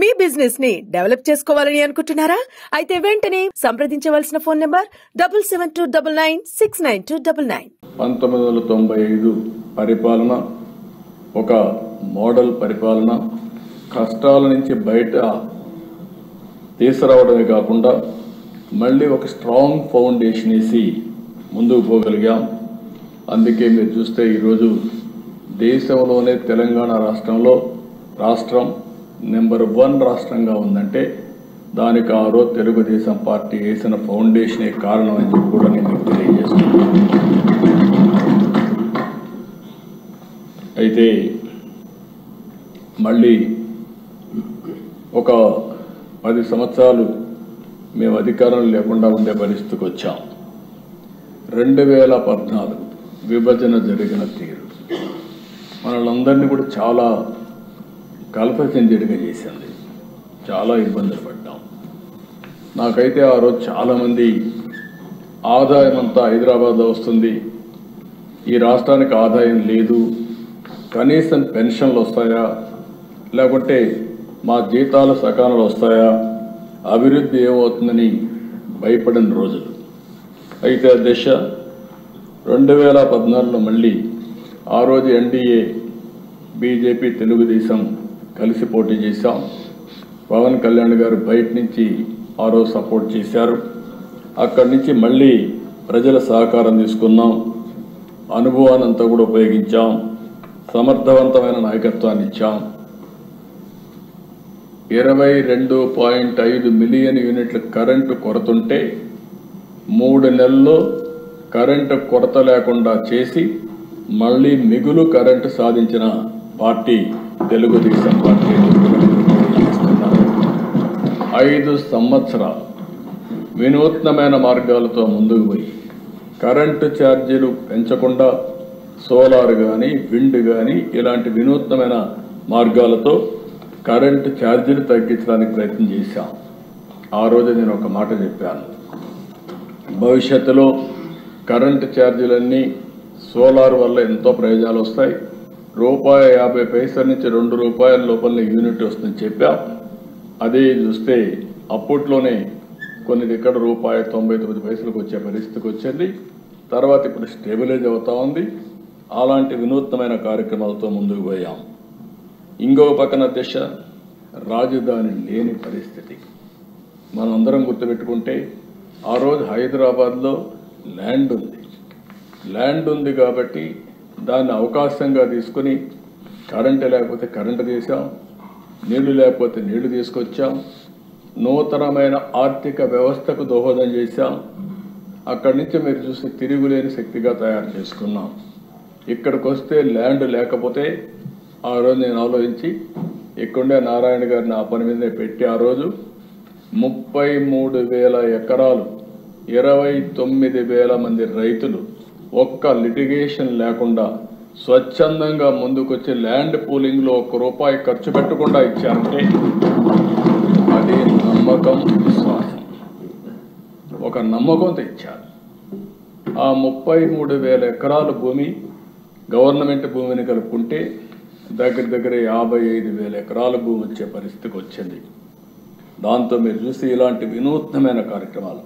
మీ business ని develop చేసుకోవాలని అనుకుంటున్నారా? అయితే వెంటనే సంప్రదించవలసిన ఫోన్ నంబర్ 7729969299. 1995 పరిపాలన ఒక మోడల్ పరిపాలన, కష్టాల నుంచి బయట తీసుకురావడమే కాకుండా మళ్ళీ ఒక స్ట్రాంగ్ ఫౌండేషన్ వేసి ముందుకు పోగలిగాం. అందుకే మీరు చూస్తే ఈరోజు దేశంలోనే తెలంగాణ రాష్ట్రం నెంబర్ 1 రాష్ట్రంగా ఉందంటే దానికి ఆ రోజు తెలుగుదేశం పార్టీ వేసిన ఫౌండేషనే కారణం అని చెప్పి కూడా నేను తెలియజేస్తున్నాను. అయితే మళ్ళీ ఒక 10 సంవత్సరాలు మేము అధికారం లేకుండా ఉండే పరిస్థితికి వచ్చాం. 2014 విభజన జరిగిన తీరు మనలందరినీ కూడా చాలా కల్పచెందిడిగా చేసింది. చాలా ఇబ్బందులు పడ్డాం. నాకైతే ఆ రోజు చాలామంది ఆదాయం అంతా హైదరాబాద్లో వస్తుంది, ఈ రాష్ట్రానికి ఆదాయం లేదు, కనీసం పెన్షన్లు వస్తాయా, లేకుంటే మా జీతాలు సకాలంలో వస్తాయా, అభివృద్ధి ఏమవుతుందని భయపడిన రోజులు. అయితే ఆ దశ 2014లో మళ్ళీ ఆ రోజు ఎన్డీఏ బీజేపీ తెలుగుదేశం కలిసి పోటీ చేశాం. పవన్ కళ్యాణ్ గారు బయట నుంచి ఆ రోజు సపోర్ట్ చేశారు. అక్కడి నుంచి మళ్ళీ ప్రజల సహకారం తీసుకున్నాం, అనుభవానంతా కూడా ఉపయోగించాం, సమర్థవంతమైన నాయకత్వాన్ని ఇచ్చాం. 22.5 మిలియన్ యూనిట్ల కరెంటు కొరతుంటే 3 నెలల్లో కరెంటు కొరత లేకుండా చేసి మళ్ళీ మిగులు కరెంటు సాధించిన పార్టీ తెలుగుదేశం పార్టీ. 5 సంవత్సరాలు వినూత్నమైన మార్గాలతో ముందుకు పోయి కరెంటు ఛార్జీలు పెంచకుండా సోలార్ కానీ విండ్ కానీ ఇలాంటి వినూత్నమైన మార్గాలతో కరెంటు ఛార్జీలు తగ్గించడానికి ప్రయత్నం చేశాం. ఆ రోజు నేను ఒక మాట చెప్పాను, భవిష్యత్తులో కరెంటు ఛార్జీలన్నీ సోలార్ వల్ల ఎంతో ప్రయోజనాలు వస్తాయి, ₹1.50 నుంచి ₹2 లోపలనే యూనిట్ వస్తుందని చెప్పాం. అదే చూస్తే అప్పట్లోనే కొన్ని దగ్గర ₹1.99 వచ్చే పరిస్థితికి వచ్చింది. తర్వాత ఇప్పుడు స్టెబిలైజ్ అవుతా ఉంది. అలాంటి వినూత్నమైన కార్యక్రమాలతో ముందుకు పోయాం. ఇంకో పక్కన దిశ రాజధాని లేని పరిస్థితి. మనం అందరం గుర్తుపెట్టుకుంటే ఆ రోజు హైదరాబాద్లో ల్యాండ్ ఉంది కాబట్టి దాన్ని అవకాశంగా తీసుకుని కరెంటు లేకపోతే కరెంటు తీసాం, నీళ్లు లేకపోతే నీళ్లు తీసుకొచ్చాం, నూతనమైన ఆర్థిక వ్యవస్థకు దోహదం చేశాం. అక్కడి నుంచి మీరు చూసి తిరుగులేని శక్తిగా తయారు చేసుకున్నాం. ఇక్కడికి వస్తే ల్యాండ్ లేకపోతే ఆ రోజు నేను ఆలోచించి ఇక్కడే నారాయణ గారిని ఆ పని మీదనే పెట్టి ఆ రోజు 33,000 ఎకరాలు 29,000 మంది రైతులు ఒక్క లిటిగేషన్ లేకుండా స్వచ్ఛందంగా ముందుకొచ్చి ల్యాండ్ పూలింగ్లో ₹1 ఖర్చు పెట్టకుండా ఇచ్చారంటే అది నమ్మకం, విశ్వాసం. ఒక నమ్మకంతో ఇచ్చారు. ఆ 33,000 ఎకరాల భూమి గవర్నమెంట్ భూమిని కలుపుకుంటే దగ్గర 55,000 ఎకరాల భూమి వచ్చే పరిస్థితికి వచ్చింది. దాంతో మీరు చూసి ఇలాంటి వినూత్నమైన కార్యక్రమాలు